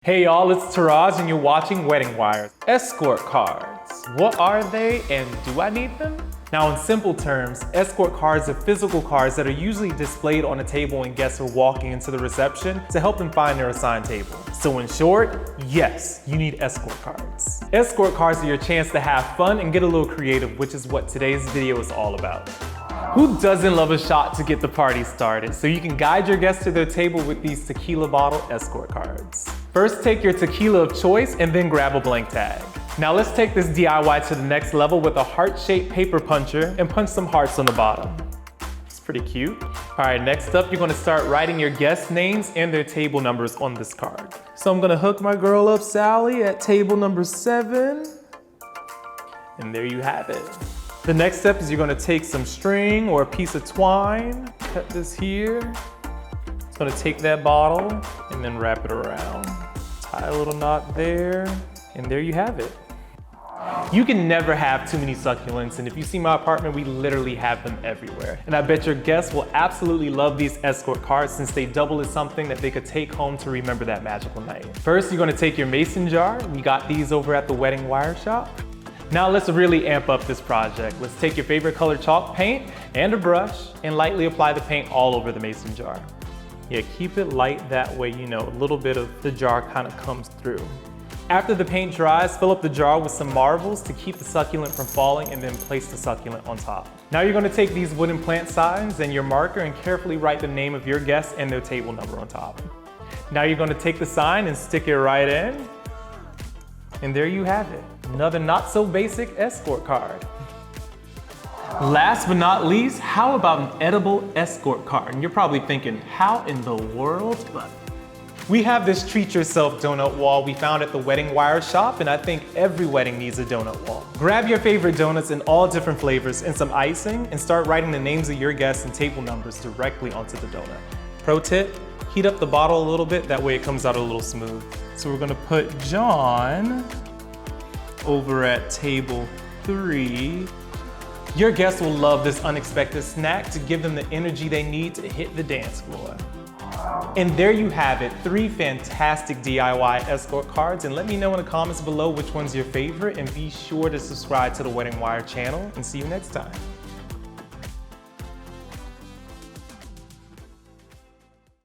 Hey y'all, it's Taraz and you're watching WeddingWire. Escort cards. What are they and do I need them? Now in simple terms, escort cards are physical cards that are usually displayed on a table when guests are walking into the reception to help them find their assigned table. So in short, yes, you need escort cards. Escort cards are your chance to have fun and get a little creative, which is what today's video is all about. Who doesn't love a shot to get the party started? So you can guide your guests to their table with these tequila bottle escort cards. First, take your tequila of choice and then grab a blank tag. Now let's take this DIY to the next level with a heart-shaped paper puncher and punch some hearts on the bottom. It's pretty cute. All right, next up, you're gonna start writing your guest names and their table numbers on this card. So I'm gonna hook my girl up, Sally, at table number 7. And there you have it. The next step is you're gonna take some string or a piece of twine, cut this here. It's gonna take that bottle and then wrap it around. Tie a little knot there, and there you have it. You can never have too many succulents, and if you see my apartment, we literally have them everywhere. And I bet your guests will absolutely love these escort cards since they double as something that they could take home to remember that magical night. First, you're gonna take your mason jar. We got these over at the WeddingWire shop. Now let's really amp up this project. Let's take your favorite color chalk paint and a brush and lightly apply the paint all over the mason jar. Yeah, keep it light, that way, you know, a little bit of the jar kind of comes through. After the paint dries, fill up the jar with some marbles to keep the succulent from falling and then place the succulent on top. Now you're gonna take these wooden plant signs and your marker and carefully write the name of your guest and their table number on top. Now you're gonna take the sign and stick it right in. And there you have it, another not so basic escort card. Last but not least, how about an edible escort card? And you're probably thinking, how in the world? But we have this treat yourself donut wall we found at the WeddingWire shop, and I think every wedding needs a donut wall. Grab your favorite donuts in all different flavors and some icing and start writing the names of your guests and table numbers directly onto the donut. Pro tip, heat up the bottle a little bit, that way it comes out a little smooth. So we're gonna put John over at table 3. Your guests will love this unexpected snack to give them the energy they need to hit the dance floor. And there you have it, 3 fantastic DIY escort cards, and let me know in the comments below which one's your favorite, and be sure to subscribe to the WeddingWire channel, and see you next time.